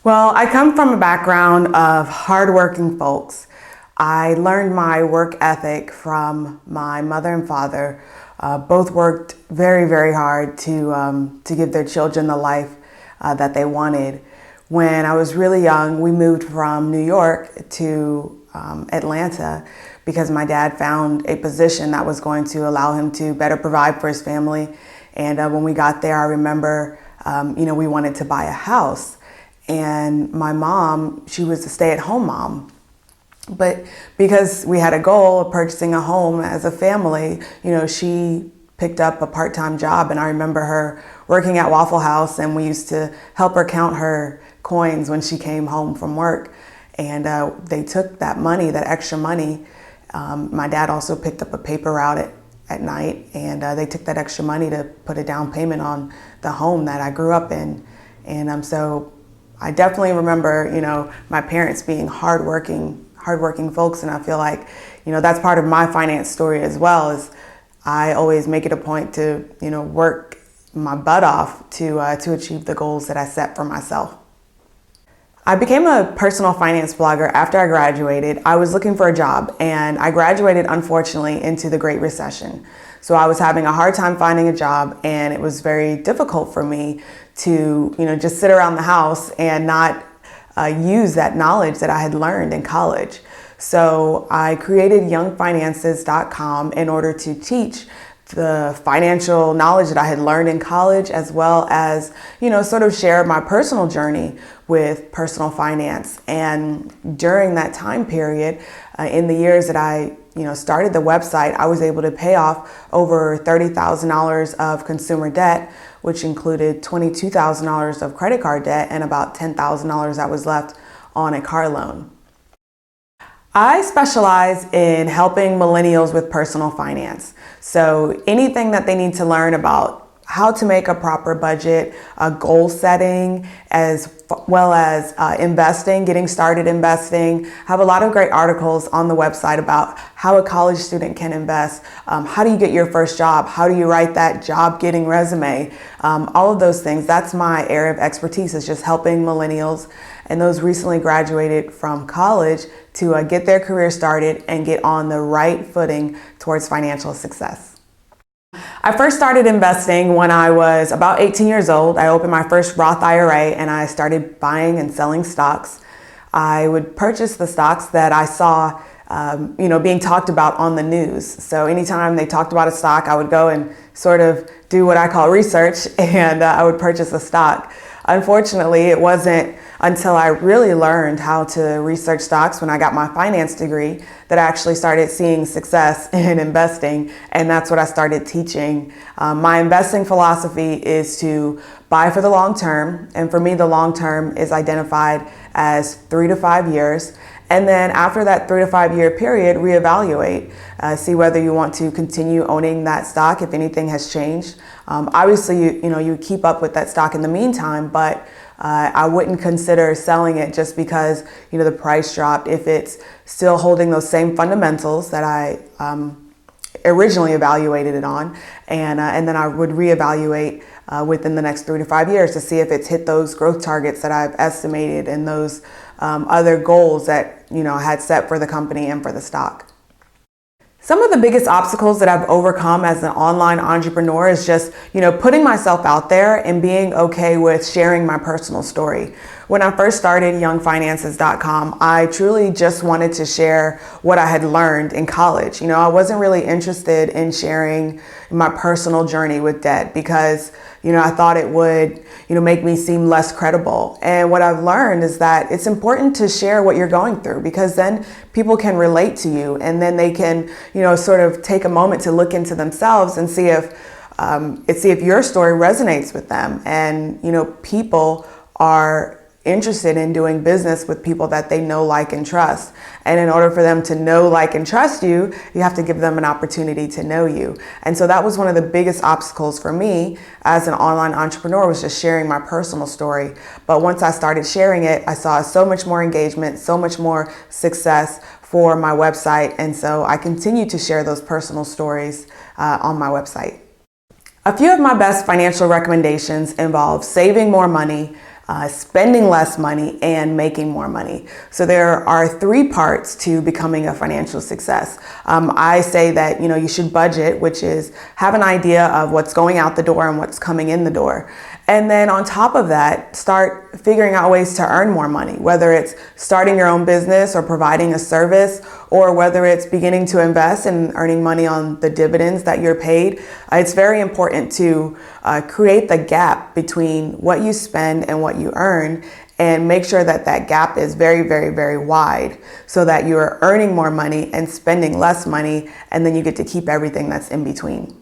Well, I come from a background of hardworking folks. I learned my work ethic from my mother and father. Both worked very, very hard to give their children the life that they wanted. When I was really young, we moved from New York to Atlanta because my dad found a position that was going to allow him to better provide for his family. And when we got there, I remember, we wanted to buy a house. And my mom, she was a stay-at-home mom. But because we had a goal of purchasing a home as a family, she picked up a part-time job. And I remember her working at Waffle House, and we used to help her count her coins when she came home from work. And they took that money, that extra money. My dad also picked up a paper route at night, and they took that extra money to put a down payment on the home that I grew up in. And so I definitely remember, my parents being hardworking folks, and I feel like, that's part of my finance story as well. Is I always make it a point to, work my butt off to achieve the goals that I set for myself. I became a personal finance blogger after I graduated. I was looking for a job, and I graduated, unfortunately, into the Great Recession. So I was having a hard time finding a job, and it was very difficult for me to, just sit around the house and not use that knowledge that I had learned in college. So I created youngfinances.com in order to teach the financial knowledge that I had learned in college, as well as, sort of share my personal journey with personal finance. And during that time period, in the years that I started the website, I was able to pay off over $30,000 of consumer debt, which included $22,000 of credit card debt and about $10,000 that was left on a car loan. I specialize in helping millennials with personal finance. So anything that they need to learn about how to make a proper budget, goal setting, as well as investing, getting started investing. I have a lot of great articles on the website about how a college student can invest. How do you get your first job? How do you write that job getting resume? All of those things. That's my area of expertise, is just helping millennials and those recently graduated from college to get their career started and get on the right footing towards financial success. I first started investing when I was about 18 years old. I opened my first Roth IRA, and I started buying and selling stocks. I would purchase the stocks that I saw being talked about on the news. So anytime they talked about a stock, I would go and sort of do what I call research, and I would purchase a stock. Unfortunately, it wasn't until I really learned how to research stocks when I got my finance degree that I actually started seeing success in investing, and that's what I started teaching. My investing philosophy is to buy for the long term, and for me, the long term is identified as 3 to 5 years. And then after that 3 to 5 year period, reevaluate, see whether you want to continue owning that stock if anything has changed. Obviously, you keep up with that stock in the meantime, but I wouldn't consider selling it just because the price dropped if it's still holding those same fundamentals that I originally evaluated it on, and then I would reevaluate within the next 3 to 5 years to see if it's hit those growth targets that I've estimated and those other goals that I had set for the company and for the stock. Some of the biggest obstacles that I've overcome as an online entrepreneur is just, putting myself out there and being okay with sharing my personal story. When I first started youngfinances.com, I truly just wanted to share what I had learned in college. I wasn't really interested in sharing my personal journey with debt because, I thought it would, make me seem less credible. And what I've learned is that it's important to share what you're going through, because then people can relate to you, and then they can, sort of take a moment to look into themselves and see if your story resonates with them. And, people are interested in doing business with people that they know, like, and trust. And in order for them to know, like, and trust you, you have to give them an opportunity to know you. And so that was one of the biggest obstacles for me as an online entrepreneur, was just sharing my personal story. But once I started sharing it, I saw so much more engagement, so much more success for my website. And so I continue to share those personal stories on my website. A few of my best financial recommendations involve saving more money, spending less money, and making more money. So there are 3 parts to becoming a financial success. I say that, you should budget, which is have an idea of what's going out the door and what's coming in the door. And then on top of that, start figuring out ways to earn more money, whether it's starting your own business or providing a service, or whether it's beginning to invest and earning money on the dividends that you're paid. It's very important to create the gap between what you spend and what you earn, and make sure that that gap is very, very, very wide, so that you're earning more money and spending less money, and then you get to keep everything that's in between.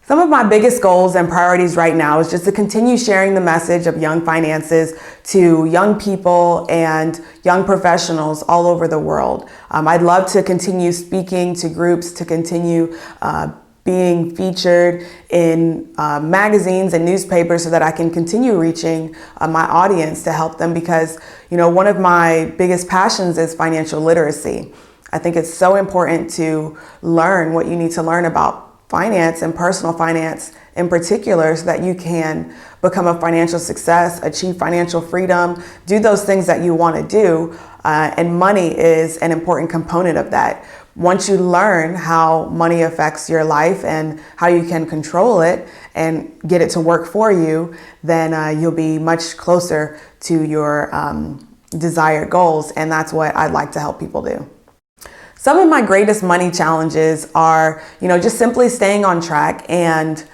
Some of my biggest goals and priorities right now is just to continue sharing the message of young finances to young people and young professionals all over the world. I'd love to continue speaking to groups, to continue being featured in magazines and newspapers, so that I can continue reaching my audience to help them, because one of my biggest passions is financial literacy. I think it's so important to learn what you need to learn about finance and personal finance in particular, so that you can become a financial success, achieve financial freedom, do those things that you want to do. And money is an important component of that. Once you learn how money affects your life and how you can control it and get it to work for you, then you'll be much closer to your desired goals. And that's what I'd like to help people do. Some of my greatest money challenges are, just simply staying on track and,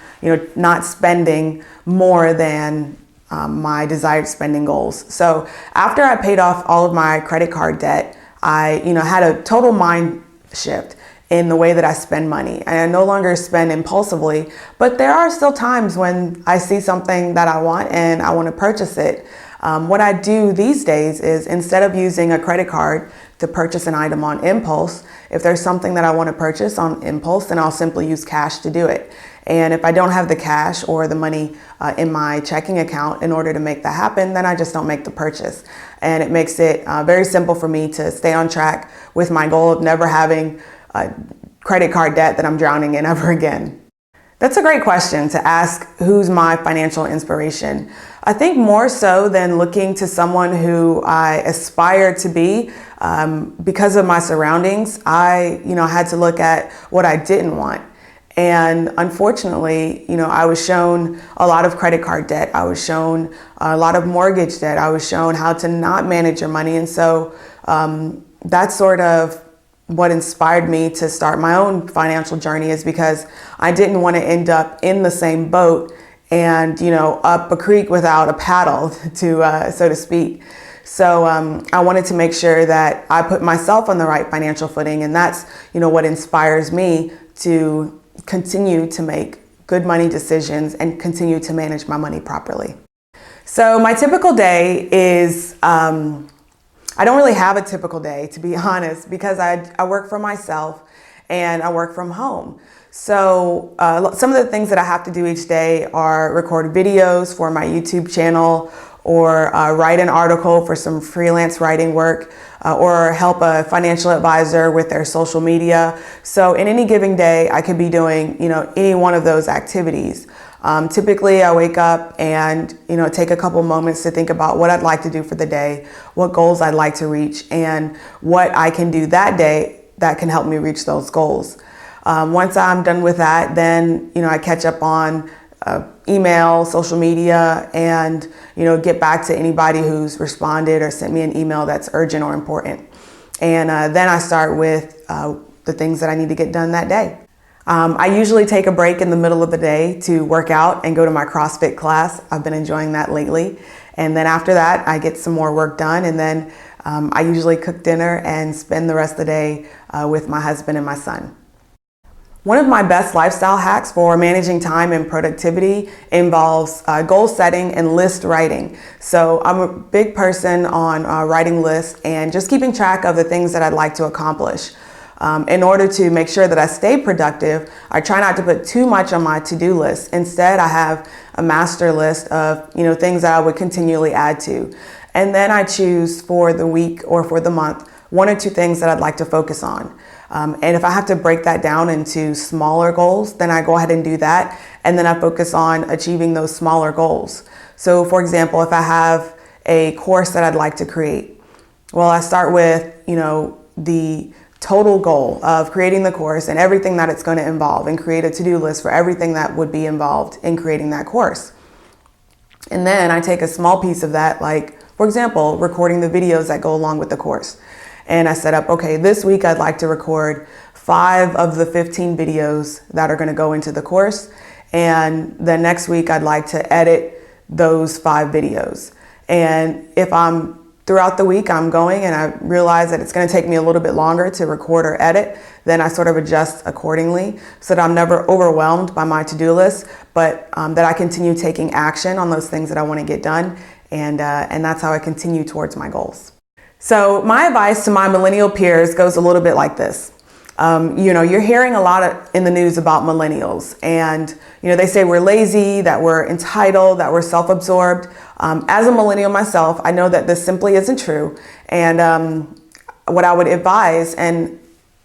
not spending more than my desired spending goals. So after I paid off all of my credit card debt, I, had a total mind shift in the way that I spend money. And I no longer spend impulsively, but there are still times when I see something that I want and I want to purchase it. What I do these days is, instead of using a credit card to purchase an item on impulse, if there's something that I want to purchase on impulse, then I'll simply use cash to do it. And if I don't have the cash or the money in my checking account in order to make that happen, then I just don't make the purchase. And it makes it very simple for me to stay on track with my goal of never having credit card debt that I'm drowning in ever again. That's a great question to ask, who's my financial inspiration? I think more so than looking to someone who I aspire to be, because of my surroundings, I had to look at what I didn't want. And unfortunately, I was shown a lot of credit card debt. I was shown a lot of mortgage debt. I was shown how to not manage your money. And so that's sort of what inspired me to start my own financial journey, is because I didn't want to end up in the same boat and, up a creek without a paddle, so to speak. So I wanted to make sure that I put myself on the right financial footing. And that's, what inspires me to continue to make good money decisions and continue to manage my money properly. So my typical day is, I don't really have a typical day, to be honest, because I work for myself and I work from home. So some of the things that I have to do each day are record videos for my YouTube channel, or write an article for some freelance writing work, or help a financial advisor with their social media. So in any given day, I could be doing, any one of those activities. Typically, I wake up and, take a couple moments to think about what I'd like to do for the day, what goals I'd like to reach, and what I can do that day that can help me reach those goals. Once I'm done with that, then, I catch up on email, social media, and, get back to anybody who's responded or sent me an email that's urgent or important. And then I start with the things that I need to get done that day. I usually take a break in the middle of the day to work out and go to my CrossFit class. I've been enjoying that lately. And then after that, I get some more work done. And then I usually cook dinner and spend the rest of the day with my husband and my son. One of my best lifestyle hacks for managing time and productivity involves goal setting and list writing. So I'm a big person on writing lists and just keeping track of the things that I'd like to accomplish. In order to make sure that I stay productive, I try not to put too much on my to-do list. Instead, I have a master list of things that I would continually add to. And then I choose for the week or for the month 1 or 2 things that I'd like to focus on. And if I have to break that down into smaller goals, then I go ahead and do that. And then I focus on achieving those smaller goals. So for example, if I have a course that I'd like to create? Well, I start with, the total goal of creating the course and everything that it's going to involve, and create a to-do list for everything that would be involved in creating that course. And then I take a small piece of that, like, for example, recording the videos that go along with the course. And I set up, okay, this week I'd like to record 5 of the 15 videos that are going to go into the course. And then next week I'd like to edit those 5 videos. And if throughout the week I'm going and I realize that it's going to take me a little bit longer to record or edit, then I sort of adjust accordingly so that I'm never overwhelmed by my to-do list, but that I continue taking action on those things that I want to get done. And that's how I continue towards my goals. So my advice to my millennial peers goes a little bit like this. You're hearing a lot in the news about millennials, and they say we're lazy, that we're entitled, that we're self-absorbed. As a millennial myself, I know that this simply isn't true. And what I would advise and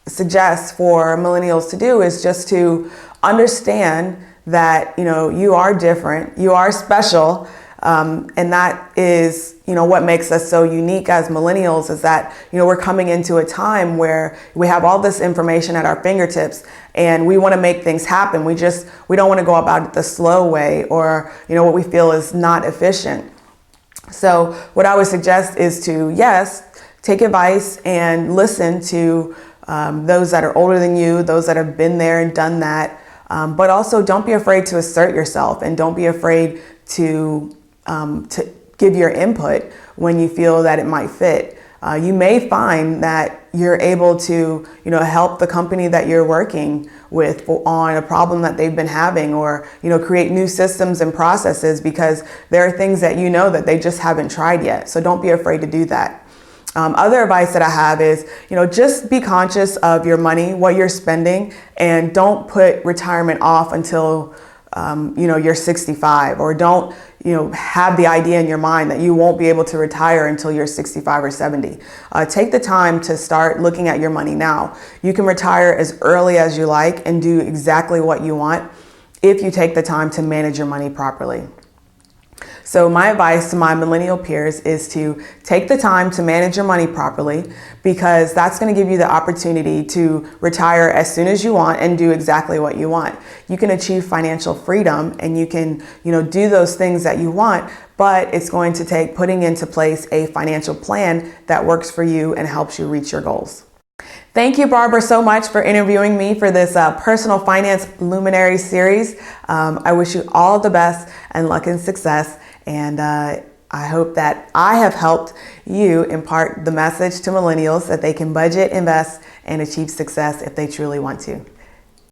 suggest for millennials to do is just to understand that you are different, you are special. And that is, what makes us so unique as millennials is that, we're coming into a time where we have all this information at our fingertips and we want to make things happen. We don't want to go about it the slow way or, what we feel is not efficient. So what I would suggest is to, yes, take advice and listen to those that are older than you, those that have been there and done that. But also don't be afraid to assert yourself, and don't be afraid to give your input when you feel that it might fit. You may find that you're able to, help the company that you're working with on a problem that they've been having, or, create new systems and processes because there are things that that they just haven't tried yet. So don't be afraid to do that. Other advice that I have is, just be conscious of your money, what you're spending, and don't put retirement off until you're 65, or don't, have the idea in your mind that you won't be able to retire until you're 65 or 70. Take the time to start looking at your money now. You can retire as early as you like and do exactly what you want if you take the time to manage your money properly. So my advice to my millennial peers is to take the time to manage your money properly, because that's going to give you the opportunity to retire as soon as you want and do exactly what you want. You can achieve financial freedom and you can, do those things that you want, but it's going to take putting into place a financial plan that works for you and helps you reach your goals. Thank you, Barbara, so much for interviewing me for this Personal Finance Luminary series. I wish you all the best and luck and success. And I hope that I have helped you impart the message to millennials that they can budget, invest, and achieve success if they truly want to.